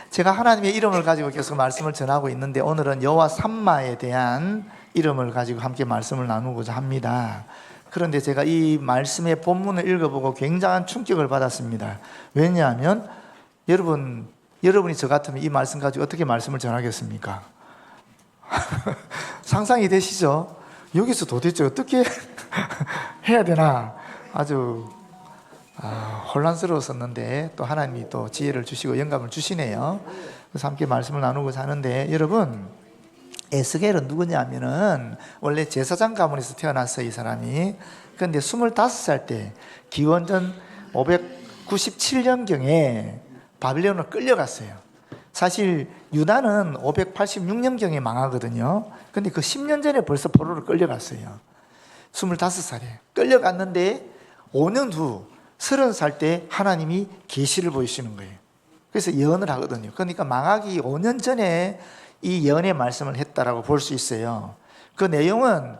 제가 하나님의 이름을 가지고 계속 말씀을 전하고 있는데 오늘은 여호와 삼마에 대한 이름을 가지고 함께 말씀을 나누고자 합니다. 그런데 제가 이 말씀의 본문을 읽어보고 굉장한 충격을 받았습니다. 왜냐하면 여러분이 저 같으면 이 말씀 가지고 어떻게 말씀을 전하겠습니까? 상상이 되시죠? 여기서 도대체 어떻게 해야 되나 아주 혼란스러웠었는데 또 하나님이 또 지혜를 주시고 영감을 주시네요. 그래서 함께 말씀을 나누고자 하는데, 여러분, 에스겔은 누구냐면은 원래 제사장 가문에서 태어났어요, 이 사람이. 그런데 25살 때 기원전 597년경에 바빌론으로 끌려갔어요. 사실 유다는 586년경에 망하거든요. 근데 그 10년 전에 벌써 포로로 끌려갔어요. 25살에 끌려갔는데 5년 후 30살 때 하나님이 계시를 보이시는 거예요. 그래서 예언을 하거든요. 그러니까 망하기 5년 전에 이 예언의 말씀을 했다라고 볼 수 있어요. 그 내용은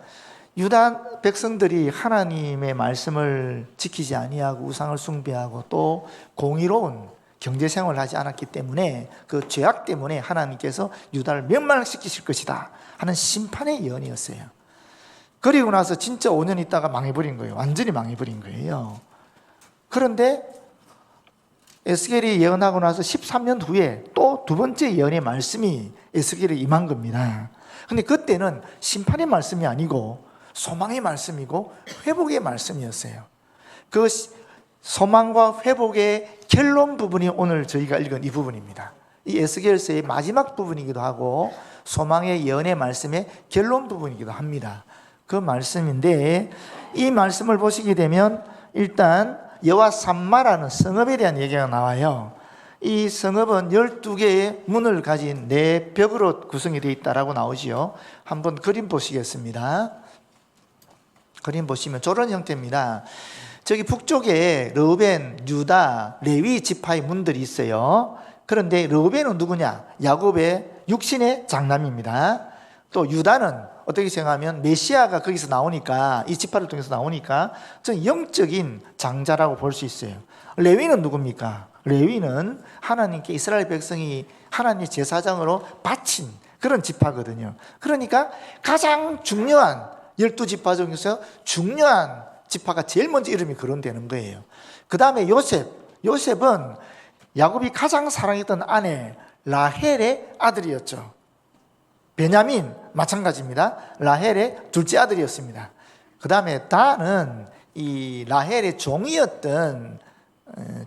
유다 백성들이 하나님의 말씀을 지키지 아니하고 우상을 숭배하고 또 공의로운 경제생활을 하지 않았기 때문에 그 죄악 때문에 하나님께서 유다를 멸망시키실 것이다 하는 심판의 예언이었어요. 그리고 나서 진짜 5년 있다가 망해버린 거예요. 완전히 망해버린 거예요. 그런데 에스겔이 예언하고 나서 13년 후에 또 두 번째 예언의 말씀이 에스겔에 임한 겁니다. 근데 그때는 심판의 말씀이 아니고 소망의 말씀이고 회복의 말씀이었어요. 그 소망과 회복의 결론 부분이 오늘 저희가 읽은 이 부분입니다. 이 에스겔서의 마지막 부분이기도 하고 소망의 예언의 말씀의 결론 부분이기도 합니다. 그 말씀인데, 이 말씀을 보시게 되면 일단 여호와 삼마라는 성읍에 대한 얘기가 나와요. 이 성읍은 12개의 문을 가진 4벽으로 구성이 되어 있다라고 나오지요. 한번 그림 보시겠습니다. 그림 보시면 저런 형태입니다. 저기 북쪽에 르우벤, 유다, 레위 지파의 문들이 있어요. 그런데 르우벤은 누구냐? 야곱의 육신의 장남입니다. 또 유다는 어떻게 생각하면 메시아가 거기서 나오니까, 이 지파를 통해서 나오니까 전 영적인 장자라고 볼 수 있어요. 레위는 누굽니까? 레위는 하나님께 이스라엘 백성이 하나님의 제사장으로 바친 그런 지파거든요. 그러니까 가장 중요한 12지파 중에서 중요한 지파가 제일 먼저 이름이 거론되는 거예요. 그 다음에 요셉은 야곱이 가장 사랑했던 아내 라헬의 아들이었죠. 베냐민 마찬가지입니다. 라헬의 둘째 아들이었습니다. 그 다음에 다는 이 라헬의 종이었던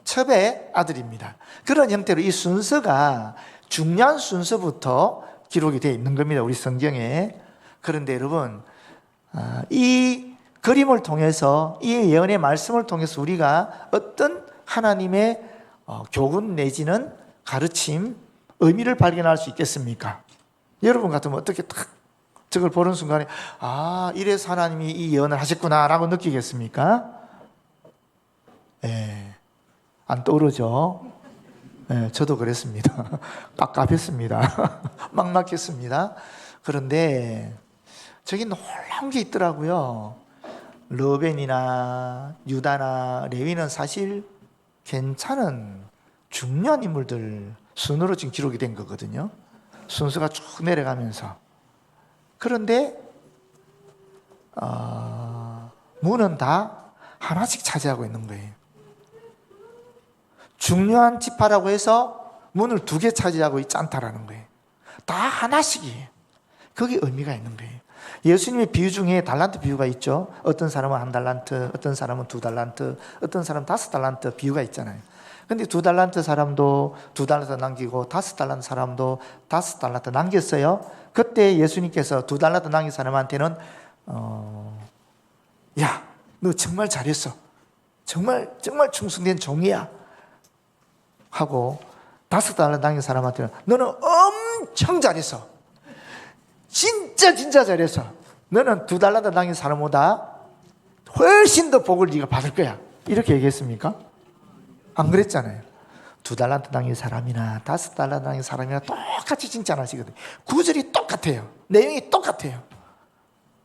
첩의 아들입니다. 그런 형태로 이 순서가 중요한 순서부터 기록이 되어 있는 겁니다, 우리 성경에. 그런데 여러분, 이 그림을 통해서, 이 예언의 말씀을 통해서 우리가 어떤 하나님의 교훈 내지는 가르침, 의미를 발견할 수 있겠습니까? 여러분 같으면 어떻게 딱 저걸 보는 순간에 이래서 하나님이 이 예언을 하셨구나 라고 느끼겠습니까? 안 떠오르죠? 저도 그랬습니다. 깝깝했습니다. 막막했습니다. 그런데 저기 놀라운 게 있더라고요. 르벤이나 유다나 레위는 사실 괜찮은 중요한 인물들 순으로 지금 기록이 된 거거든요. 순서가 쭉 내려가면서. 그런데 문은 다 하나씩 차지하고 있는 거예요. 중요한 지파라고 해서 문을 2개 차지하고 있지 않다라는 거예요. 다 하나씩이에요. 그게 의미가 있는 거예요. 예수님의 비유 중에 달란트 비유가 있죠. 어떤 사람은 1달란트, 어떤 사람은 2달란트, 어떤 사람은 5달란트 비유가 있잖아요. 근데 2달란트 사람도 2달란트 남기고 5달란트 사람도 5달란트 남겼어요. 그때 예수님께서 2달란트 남긴 사람한테는 야, 너 정말 잘했어. 정말 충성된 종이야. 하고 5달란트 남긴 사람한테는 너는 엄청 잘했어. 진짜 잘했어. 너는 2달란트 남긴 사람보다 훨씬 더 복을 네가 받을 거야. 이렇게 얘기했습니까? 안 그랬잖아요. 2달란트 남긴 사람이나 5달란트 남긴 사람이나 똑같이 칭찬하시거든요. 구절이 똑같아요. 내용이 똑같아요.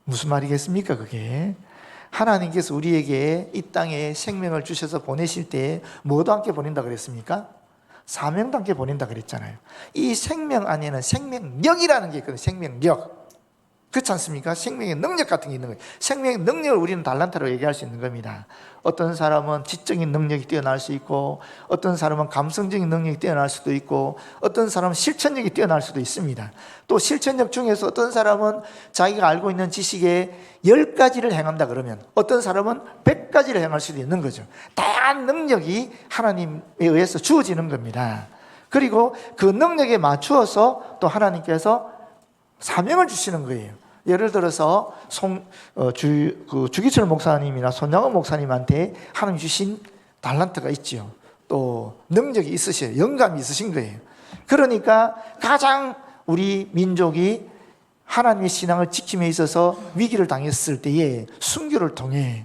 무슨 말이겠습니까, 그게? 하나님께서 우리에게 이 땅에 생명을 주셔서 보내실 때 뭐도 함께 보낸다 그랬습니까? 사명답게 보낸다 그랬잖아요. 이 생명 안에는 생명력이라는 게 있거든요. 생명력. 그렇지 않습니까? 생명의 능력 같은 게 있는 거예요. 생명의 능력을 우리는 달란트로 얘기할 수 있는 겁니다. 어떤 사람은 지적인 능력이 뛰어날 수 있고, 어떤 사람은 감성적인 능력이 뛰어날 수도 있고, 어떤 사람은 실천력이 뛰어날 수도 있습니다. 또 실천력 중에서 어떤 사람은 자기가 알고 있는 지식에 10가지를 행한다 그러면 어떤 사람은 100가지를 행할 수도 있는 거죠. 다양한 능력이 하나님에 의해서 주어지는 겁니다. 그리고 그 능력에 맞추어서 또 하나님께서 사명을 주시는 거예요. 예를 들어서 주기철 목사님이나 손양원 목사님한테 하나님 주신 달란트가 있지요. 또 능력이 있으셔요. 영감이 있으신 거예요. 그러니까 가장 우리 민족이 하나님의 신앙을 지킴에 있어서 위기를 당했을 때에 순교를 통해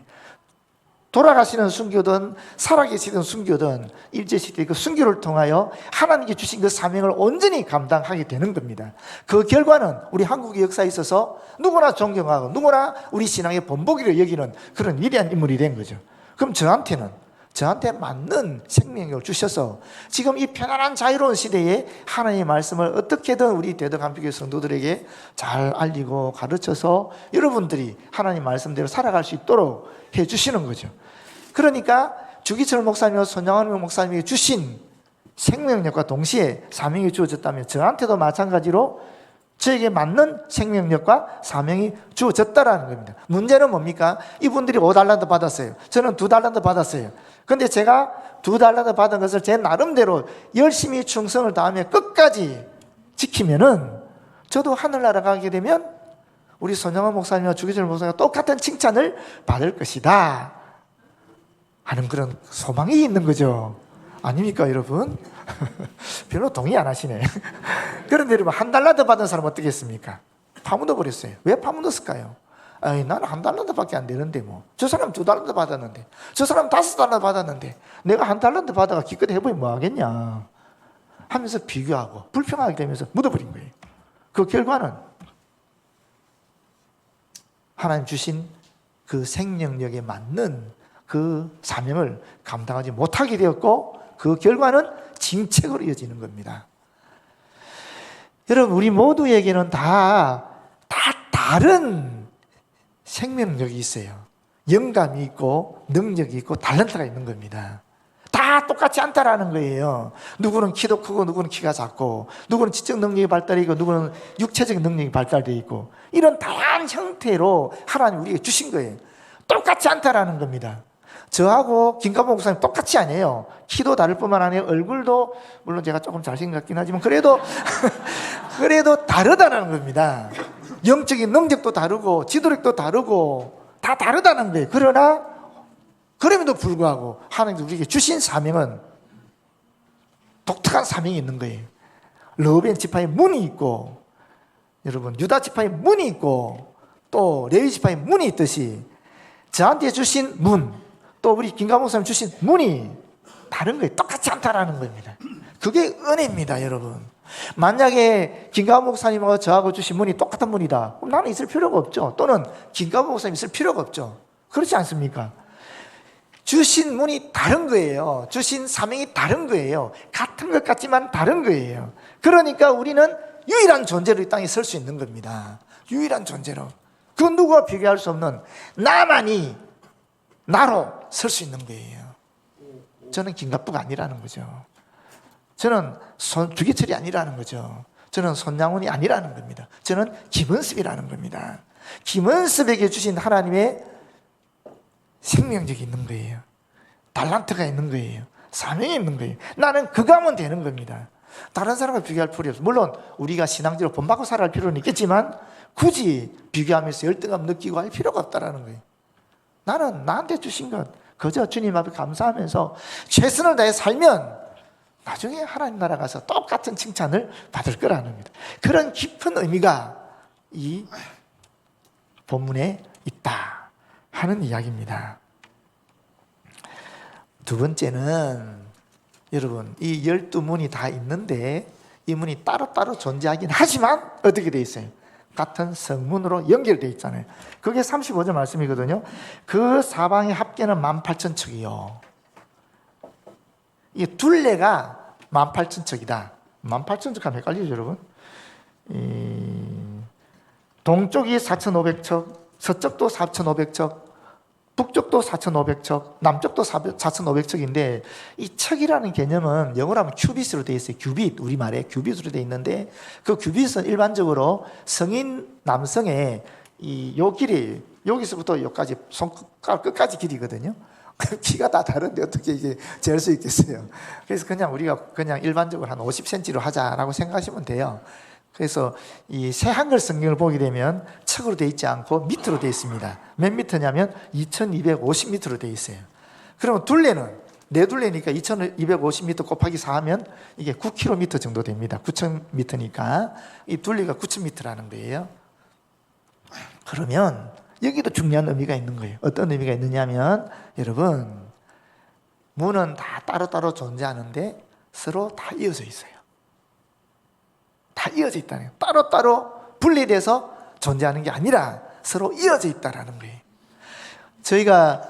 돌아가시는 순교든 살아계시던 순교든 일제시대 그 순교를 통하여 하나님께 주신 그 사명을 온전히 감당하게 되는 겁니다. 그 결과는 우리 한국의 역사에 있어서 누구나 존경하고 누구나 우리 신앙의 본보기를 여기는 그런 위대한 인물이 된 거죠. 그럼 저한테 맞는 생명력을 주셔서 지금 이 편안한 자유로운 시대에 하나님의 말씀을 어떻게든 우리 대덕한필교회 성도들에게 잘 알리고 가르쳐서 여러분들이 하나님 말씀대로 살아갈 수 있도록 해주시는 거죠. 그러니까 주기철 목사님과 손양원 목사님이 주신 생명력과 동시에 사명이 주어졌다면 저한테도 마찬가지로 저에게 맞는 생명력과 사명이 주어졌다라는 겁니다. 문제는 뭡니까? 이분들이 5달란트 받았어요. 저는 2달란트 받았어요. 근데 제가 2달란트 받은 것을 제 나름대로 열심히 충성을 다하며 끝까지 지키면은 저도 하늘나라 가게 되면 우리 손양원 목사님과 주기철 목사님과 똑같은 칭찬을 받을 것이다 하는 그런 소망이 있는 거죠. 아닙니까 여러분? 별로 동의 안 하시네. 그런데 여러분 1달란트 받은 사람 어떻게 했습니까? 파묻어 버렸어요. 왜 파묻었을까요? 아니, 나는 1달란트밖에 안 되는데 뭐. 저 사람 2달란트 받았는데, 저 사람 5달란트 받았는데 내가 1달란트 받아가 기껏 해보면 뭐 하겠냐 하면서 비교하고 불평하게 되면서 묻어버린 거예요. 그 결과는 하나님 주신 그 생명력에 맞는 그 사명을 감당하지 못하게 되었고 그 결과는 징책으로 이어지는 겁니다. 여러분 우리 모두에게는 다 다른 생명력이 있어요. 영감이 있고 능력이 있고 달란트가 있는 겁니다. 다 똑같지 않다라는 거예요. 누구는 키도 크고 누구는 키가 작고 누구는 지적 능력이 발달되어 있고 누구는 육체적 능력이 발달되어 있고 이런 다양한 형태로 하나님 우리에게 주신 거예요. 똑같지 않다라는 겁니다. 저하고 김가모 목사님 똑같이 아니에요. 키도 다를 뿐만 아니라 얼굴도 물론 제가 조금 잘생겼긴 하지만 그래도 다르다는 겁니다. 영적인 능력도 다르고 지도력도 다르고 다 다르다는 거예요. 그러나 그럼에도 불구하고 하나님께서 우리에게 주신 사명은 독특한 사명이 있는 거예요. 르우벤 지파의 문이 있고 여러분 유다 지파의 문이 있고 또 레위 지파의 문이 있듯이 저한테 주신 문 또 우리 김가모 목사님 주신 문이 다른 거예요. 똑같지 않다라는 겁니다. 그게 은혜입니다 여러분. 만약에 김가모 목사님하고 저하고 주신 문이 똑같은 문이다 그럼 나는 있을 필요가 없죠. 또는 김가모 목사님 있을 필요가 없죠. 그렇지 않습니까? 주신 문이 다른 거예요. 주신 사명이 다른 거예요. 같은 것 같지만 다른 거예요. 그러니까 우리는 유일한 존재로 이 땅에 설 수 있는 겁니다. 유일한 존재로. 그 누구와 비교할 수 없는 나만이 나로 설 수 있는 거예요. 저는 김갑부가 아니라는 거죠. 저는 주기철이 아니라는 거죠. 저는 손양훈이 아니라는 겁니다. 저는 김은습이라는 겁니다. 김은습에게 주신 하나님의 생명력이 있는 거예요. 달란트가 있는 거예요. 사명이 있는 거예요. 나는 그거 하면 되는 겁니다. 다른 사람과 비교할 필요 없어요. 물론 우리가 신앙적으로 본받고 살아갈 필요는 있겠지만 굳이 비교하면서 열등감 느끼고 할 필요가 없다는 거예요. 나는 나한테 주신 것 그저 주님 앞에 감사하면서 최선을 다해 살면 나중에 하나님 나라 가서 똑같은 칭찬을 받을 거라는 겁니다. 그런 깊은 의미가 이 본문에 있다 하는 이야기입니다. 두 번째는 여러분 이 12문이 다 있는데 이 문이 따로따로 존재하긴 하지만 어떻게 돼 있어요? 같은 성문으로 연결되어 있잖아요. 그게 35절 말씀이거든요. 그 사방의 합계는 18,000척이요. 이 둘레가 18,000척이다. 18,000척 하면 헷갈리죠, 여러분? 동쪽이 4,500척, 서쪽도 4,500척, 북쪽도 4,500척, 남쪽도 4,500척인데 이 척이라는 개념은 영어로 하면 큐빗으로 되어 있어요. 큐빗, 우리말에 큐빗으로 되어 있는데 그 큐빗은 일반적으로 성인 남성의 요 길이 여기서부터 여기까지 손가락 끝까지 길이거든요. 키가 다 다른데 어떻게 이게 잴 수 있겠어요? 그래서 그냥 우리가 그냥 일반적으로 한 50cm로 하자라고 생각하시면 돼요. 그래서 이 새 한글 성경을 보게 되면 척으로 되어 있지 않고 미터로 되어 있습니다. 몇 미터냐면 2250미터로 되어 있어요. 그러면 둘레는 네 둘레니까 2250m 곱하기 4하면 이게 9km 정도 됩니다. 9000m니까 이 둘레가 9000m라는 거예요. 그러면 여기도 중요한 의미가 있는 거예요. 어떤 의미가 있느냐면 여러분, 문은 다 따로따로 존재하는데 서로 다 이어져 있어요. 다 이어져 있다는 거예요. 따로따로 분리돼서 존재하는 게 아니라 서로 이어져 있다는 거예요.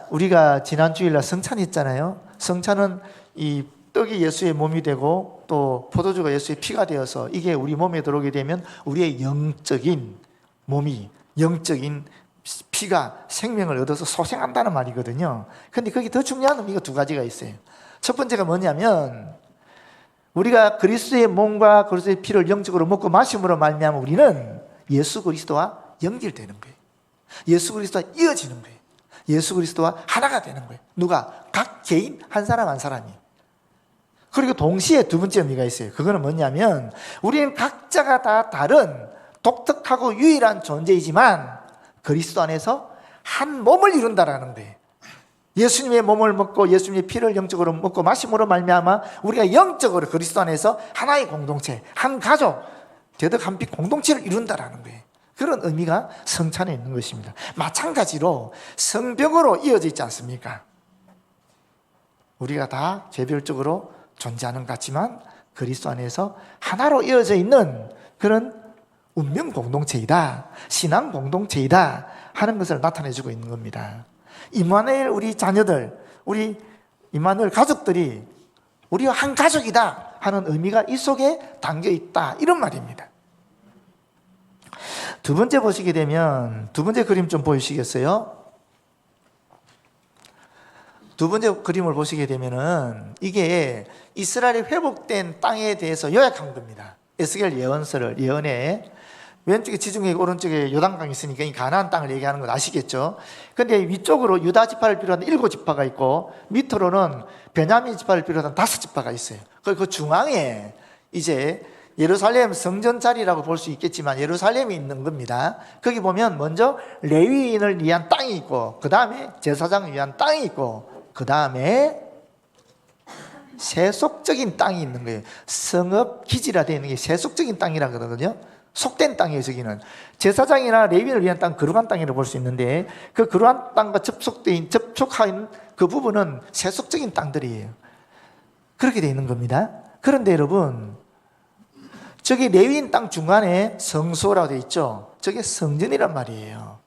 우리가 지난 주일날 성찬 했잖아요. 성찬은 이 떡이 예수의 몸이 되고 또 포도주가 예수의 피가 되어서 이게 우리 몸에 들어오게 되면 우리의 영적인 몸이, 영적인 피가 생명을 얻어서 소생한다는 말이거든요. 근데 거기 더 중요한 의미가 두 가지가 있어요. 첫 번째가 뭐냐면 우리가 그리스도의 몸과 그리스도의 피를 영적으로 먹고 마심으로 말미암아 우리는 예수 그리스도와 연결되는 거예요. 예수 그리스도와 이어지는 거예요. 예수 그리스도와 하나가 되는 거예요. 누가? 각 개인 한 사람 한 사람이. 그리고 동시에 두 번째 의미가 있어요. 그거는 뭐냐면 우리는 각자가 다 다른 독특하고 유일한 존재이지만 그리스도 안에서 한 몸을 이룬다라는 거예요. 예수님의 몸을 먹고 예수님의 피를 영적으로 먹고 마심으로 말미암아 우리가 영적으로 그리스도 안에서 하나의 공동체, 한 가족, 대덕 한빛 공동체를 이룬다라는 거예요. 그런 의미가 성찬에 있는 것입니다. 마찬가지로 성벽으로 이어져 있지 않습니까? 우리가 다 개별적으로 존재하는 것 같지만 그리스도 안에서 하나로 이어져 있는 그런 운명 공동체이다, 신앙 공동체이다 하는 것을 나타내주고 있는 겁니다. 임마누엘 우리 자녀들, 우리 임마누엘 가족들이 우리와 한 가족이다 하는 의미가 이 속에 담겨 있다, 이런 말입니다. 두 번째 보시게 되면 두 번째 그림 좀 보여주시겠어요? 두 번째 그림을 보시게 되면은 이게 이스라엘이 회복된 땅에 대해서 요약한 겁니다. 에스겔 예언에 왼쪽에 지중해, 오른쪽에 요단강이 있으니까 이 가나안 땅을 얘기하는 건 아시겠죠? 근데 위쪽으로 유다 지파를 비롯한 7지파가 있고 밑으로는 베냐민 지파를 비롯한 5지파가 있어요. 그 중앙에 이제 예루살렘 성전 자리라고 볼 수 있겠지만 예루살렘이 있는 겁니다. 거기 보면 먼저 레위인을 위한 땅이 있고 그 다음에 제사장을 위한 땅이 있고 그 다음에 세속적인 땅이 있는 거예요. 성읍 기지라 되어 있는 게 세속적인 땅이라 그러거든요. 속된 땅이에요. 저기는 제사장이나 레위인을 위한 땅, 거룩한 땅이라고 볼 수 있는데 그 거룩한 땅과 접촉한 그 부분은 세속적인 땅들이에요. 그렇게 되어 있는 겁니다. 그런데 여러분, 저기 레위인 땅 중간에 성소라고 되어 있죠. 저게 성전이란 말이에요.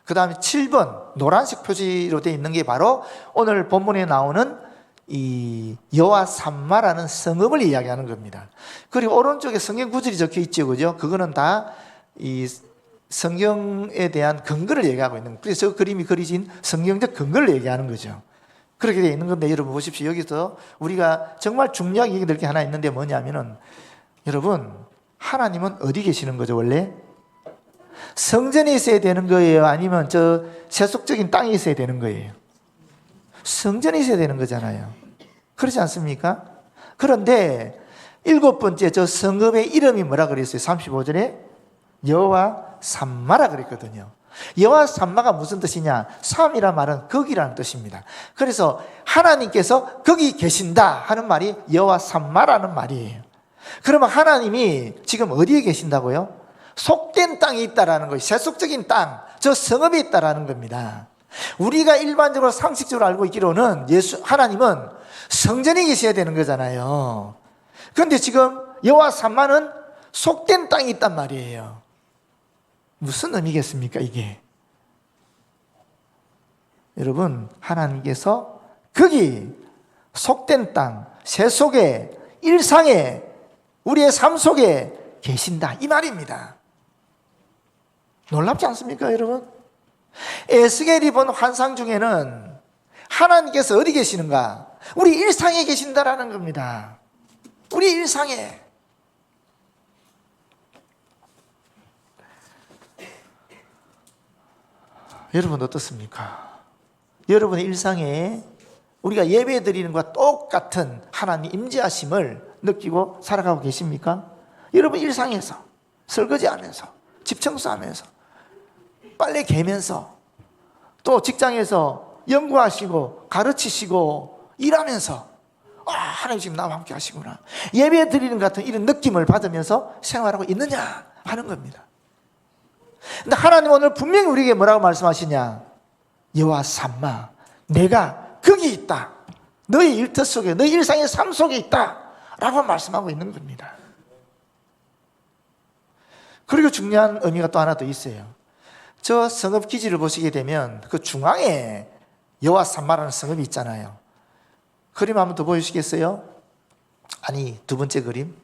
그 다음에 7번 노란색 표지로 되어 있는 게 바로 오늘 본문에 나오는 이 여호와 삼마라는 성읍을 이야기하는 겁니다. 그리고 오른쪽에 성경 구절이 적혀 있죠, 그죠? 그거는 다 이 성경에 대한 근거를 얘기하고 있는 거예요. 그래서 저 그림이 그려진 성경적 근거를 얘기하는 거죠. 그렇게 되어 있는 건데 여러분 보십시오. 여기서 우리가 정말 중요하게 얘기 될 게 하나 있는데 뭐냐면은 여러분, 하나님은 어디 계시는 거죠? 원래 성전에 있어야 되는 거예요? 아니면 저 세속적인 땅에 있어야 되는 거예요? 성전에 있어야 되는 거잖아요. 그렇지 않습니까? 그런데 7번째 저 성읍의 이름이 뭐라 그랬어요? 35절에 여호와 삼마라 그랬거든요. 여호와 삼마가 무슨 뜻이냐? 삼이란 말은 거기라는 뜻입니다. 그래서 하나님께서 거기 계신다 하는 말이 여호와 삼마라는 말이에요. 그러면 하나님이 지금 어디에 계신다고요? 속된 땅에 있다라는 거예요. 세속적인 땅, 저 성읍에 있다라는 겁니다. 우리가 일반적으로 상식적으로 알고 있기로는 하나님은 성전에 계셔야 되는 거잖아요. 그런데 지금 여호와 삼마는 속된 땅에 있단 말이에요. 무슨 의미겠습니까, 이게? 여러분, 하나님께서 거기 속된 땅, 세속에 일상에, 우리의 삶 속에 계신다, 이 말입니다. 놀랍지 않습니까, 여러분? 에스겔이 본 환상 중에는 하나님께서 어디 계시는가? 우리 일상에 계신다라는 겁니다. 우리 일상에. 여러분 어떻습니까? 여러분의 일상에 우리가 예배 드리는 것과 똑같은 하나님 임재하심을 느끼고 살아가고 계십니까? 여러분 일상에서 설거지하면서, 집 청소하면서, 빨래 개면서, 또 직장에서 연구하시고 가르치시고 일하면서 하나님 지금 나와 함께 하시구나, 예배 드리는 것 같은 이런 느낌을 받으면서 생활하고 있느냐 하는 겁니다. 근데 하나님 오늘 분명히 우리에게 뭐라고 말씀하시냐? 여호와 삼마, 내가 거기 있다, 너의 일터 속에, 너의 일상의 삶 속에 있다 라고 말씀하고 있는 겁니다. 그리고 중요한 의미가 또 하나 더 있어요. 저 성읍 기지를 보시게 되면 그 중앙에 여호와 삼마라는 성읍이 있잖아요. 그림 한번 더 보여주시겠어요? 아니, 두 번째 그림,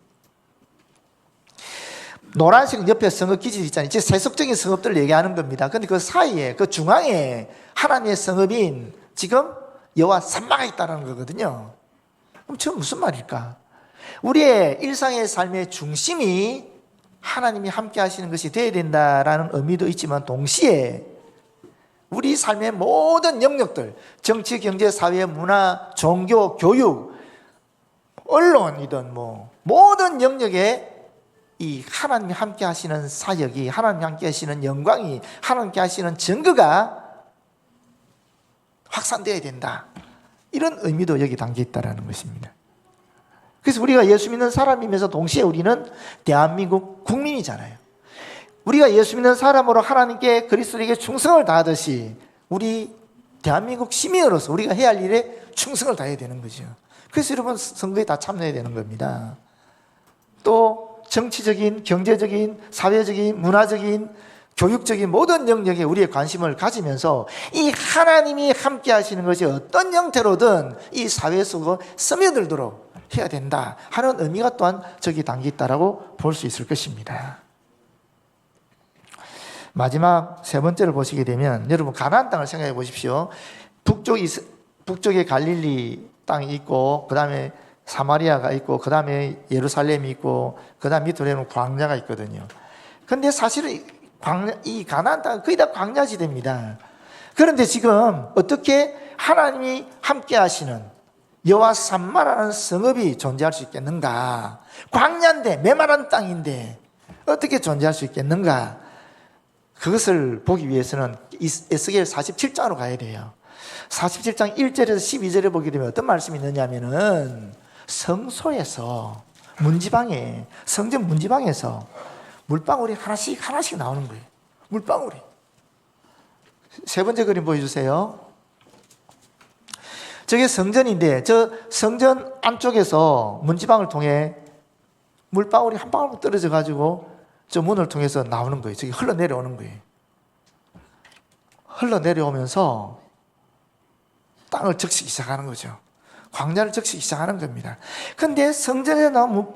노란색 옆에 성읍 기지 있잖아요. 이제 세속적인 성읍들을 얘기하는 겁니다. 근데 그 사이에, 그 중앙에 하나님의 성읍인 지금 여호와 삼마가 있다는 거거든요. 그럼 지금 무슨 말일까? 우리의 일상의 삶의 중심이 하나님이 함께 하시는 것이 되어야 된다라는 의미도 있지만, 동시에 우리 삶의 모든 영역들, 정치, 경제, 사회, 문화, 종교, 교육, 언론이든 모든 영역에 이 하나님이 함께 하시는 사역이, 하나님이 함께 하시는 영광이, 하나님께 하시는 증거가 확산되어야 된다, 이런 의미도 여기 담겨 있다는 것입니다. 그래서 우리가 예수 믿는 사람이면서 동시에 우리는 대한민국 국민이잖아요. 우리가 예수 믿는 사람으로 하나님께, 그리스도에게 충성을 다하듯이 우리 대한민국 시민으로서 우리가 해야 할 일에 충성을 다해야 되는 거죠. 그래서 여러분 선거에 다 참여해야 되는 겁니다. 또 정치적인, 경제적인, 사회적인, 문화적인, 교육적인 모든 영역에 우리의 관심을 가지면서 이 하나님이 함께 하시는 것이 어떤 형태로든 이 사회 속으로 스며들도록 해야 된다 하는 의미가 또한 저기 담겨 있다라고 볼 수 있을 것입니다. 마지막 세 번째를 보시게 되면, 여러분 가나안 땅을 생각해 보십시오. 북쪽에 갈릴리 땅이 있고, 그 다음에 사마리아가 있고, 그 다음에 예루살렘이 있고, 그 다음 밑으로는 광야가 있거든요. 근데 사실은 이 가나안 땅은 거의 다 광야지대입니다. 그런데 지금 어떻게 하나님이 함께 하시는 여호와 삼마라는 성읍이 존재할 수 있겠는가? 광야인데, 메마른 땅인데 어떻게 존재할 수 있겠는가? 그것을 보기 위해서는 에스겔 47장으로 가야 돼요. 47장 1절에서 12절에 보게 되면 어떤 말씀이 있느냐 하면은, 성소에서 문지방에, 성전 문지방에서 물방울이 하나씩 나오는 거예요. 물방울이. 세 번째 그림 보여주세요. 저게 성전인데, 저 성전 안쪽에서 문지방을 통해 물방울이 한 방울 떨어져 가지고 저 문을 통해서 나오는 거예요. 저기 흘러내려오는 거예요. 흘러내려오면서 땅을 적시기 시작하는 거죠. 광야를 적시기 시작하는 겁니다. 그런데 성전에 나온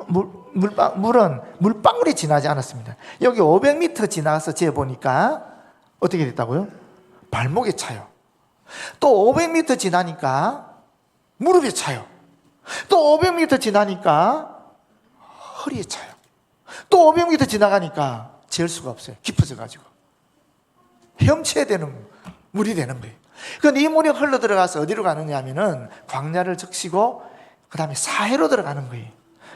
물은 물방울이 지나지 않았습니다. 여기 500m 지나서 재보니까 어떻게 됐다고요? 발목에 차요. 또 500m 지나니까 무릎에 차요. 또 500m 지나니까 허리에 차요. 또 500m 지나가니까 잴 수가 없어요. 깊어져 가지고 헤엄쳐야 되는 물이 되는 거예요. 그런데 이 물이 흘러 들어가서 어디로 가느냐 하면은 광야를 적시고 그 다음에 사해로 들어가는 거예요.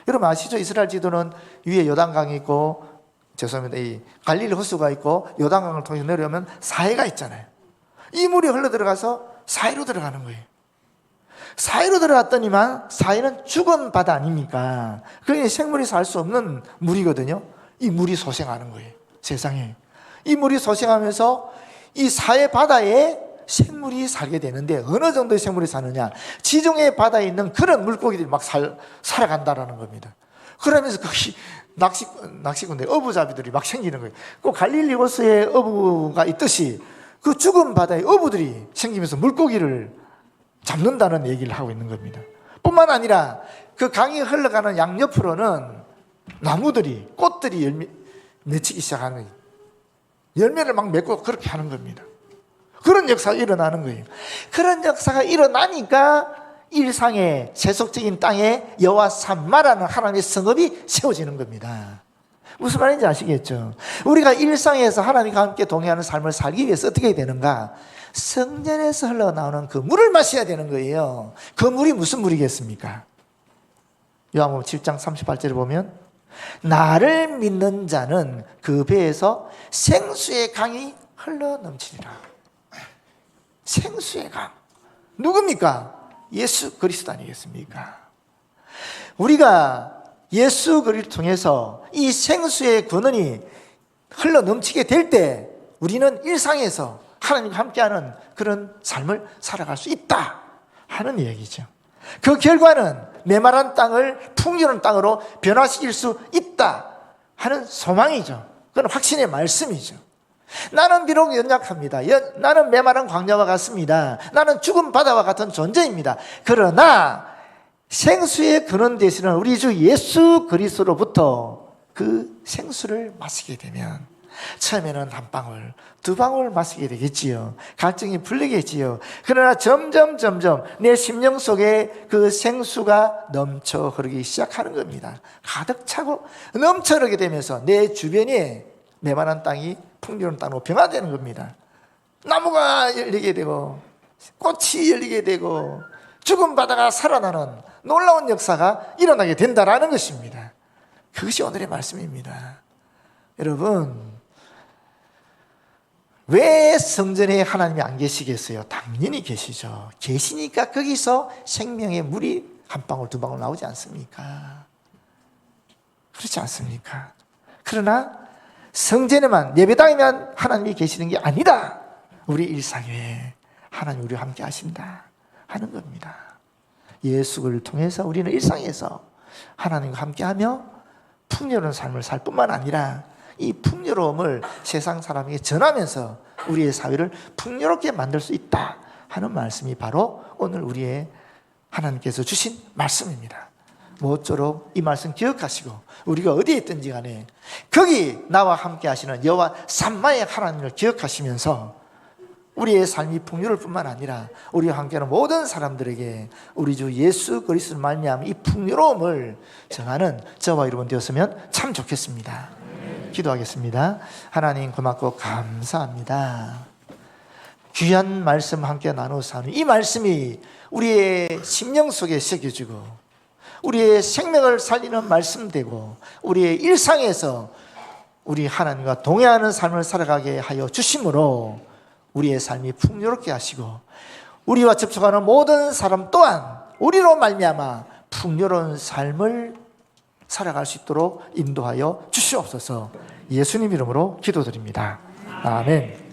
여러분 아시죠? 이스라엘 지도는 위에 요단강이 있고, 죄송합니다, 이 갈릴리 호수가 있고, 요단강을 통해서 내려오면 사해가 있잖아요. 이 물이 흘러 들어가서 사해로 들어가는 거예요. 사해로 들어갔더니만 사해는 죽은 바다 아닙니까? 그러니 생물이 살 수 없는 물이거든요. 이 물이 소생하는 거예요. 세상에. 이 물이 소생하면서 이 사해 바다에 생물이 살게 되는데, 어느 정도의 생물이 사느냐, 지중해 바다에 있는 그런 물고기들이 막 살아간다라는 겁니다. 그러면서 거기 낚시꾼들, 어부잡이들이 막 생기는 거예요. 그 갈릴리 호수에 어부가 있듯이 그 죽은 바다에 어부들이 생기면서 물고기를 잡는다는 얘기를 하고 있는 겁니다. 뿐만 뿐만 아니라 그 강이 흘러가는 양옆으로는 나무들이, 꽃들이 맺히기 시작하는 거예요. 열매를 막 맺고 그렇게 하는 겁니다. 그런 역사가 일어나는 거예요. 그런 역사가 일어나니까 일상의 세속적인 땅에 여호와 삼마라는 하나님의 성읍이 세워지는 겁니다. 무슨 말인지 아시겠죠? 우리가 일상에서 하나님과 함께 동행하는 삶을 살기 위해서 어떻게 해야 되는가? 성전에서 흘러나오는 그 물을 마셔야 되는 거예요. 그 물이 무슨 물이겠습니까? 요한복음 7장 38절에 보면 나를 믿는 자는 그 배에서 생수의 강이 흘러 넘치리라. 생수의 강. 누굽니까? 예수 그리스도 아니겠습니까? 우리가 예수 그리스도를 통해서 이 생수의 근원이 흘러 넘치게 될 때 우리는 일상에서 하나님과 함께하는 그런 삶을 살아갈 수 있다 하는 얘기죠. 그 결과는 메마른 땅을 풍요로운 땅으로 변화시킬 수 있다 하는 소망이죠. 그건 확신의 말씀이죠. 나는 비록 연약합니다. 나는 메마른 광야와 같습니다. 나는 죽은 바다와 같은 존재입니다. 그러나 생수의 근원 되시는 우리 주 예수 그리스도로부터 그 생수를 마시게 되면 처음에는 한 방울, 두 방울 마시게 되겠지요. 갈증이 풀리겠지요. 그러나 점점 내 심령 속에 그 생수가 넘쳐 흐르기 시작하는 겁니다. 가득 차고 넘쳐 흐르게 되면서 내 주변에 메마른 땅이 풍요로운 땅으로 변화되는 겁니다. 나무가 열리게 되고 꽃이 열리게 되고 죽은 바다가 살아나는 놀라운 역사가 일어나게 된다라는 것입니다. 그것이 오늘의 말씀입니다. 여러분, 왜 성전에 하나님이 안 계시겠어요? 당연히 계시죠. 계시니까 거기서 생명의 물이 한 방울 두 방울 나오지 않습니까? 그렇지 않습니까? 그러나 성전에만, 예배당에만 하나님이 계시는 게 아니다. 우리 일상에 하나님 우리와 함께 하신다 하는 겁니다. 예수를 통해서 우리는 일상에서 하나님과 함께하며 풍요로운 삶을 살 뿐만 아니라 이 풍요로움을 세상 사람에게 전하면서 우리의 사회를 풍요롭게 만들 수 있다 하는 말씀이 바로 오늘 우리의 하나님께서 주신 말씀입니다. 모쪼록 이 말씀 기억하시고 우리가 어디에 있든지 간에 거기 나와 함께 하시는 여호와 삼마의 하나님을 기억하시면서 우리의 삶이 풍요로울 뿐만 아니라 우리와 함께하는 모든 사람들에게 우리 주 예수 그리스도를 말미암아 이 풍요로움을 전하는 저와 여러분 되었으면 참 좋겠습니다. 기도하겠습니다. 하나님 고맙고 감사합니다. 귀한 말씀 함께 나누어서 하는 이 말씀이 우리의 심령 속에 새겨지고 우리의 생명을 살리는 말씀 되고 우리의 일상에서 우리 하나님과 동행하는 삶을 살아가게 하여 주심으로 우리의 삶이 풍요롭게 하시고 우리와 접촉하는 모든 사람 또한 우리로 말미암아 풍요로운 삶을 살아갈 수 있도록 인도하여 주시옵소서. 예수님 이름으로 기도드립니다. 아멘.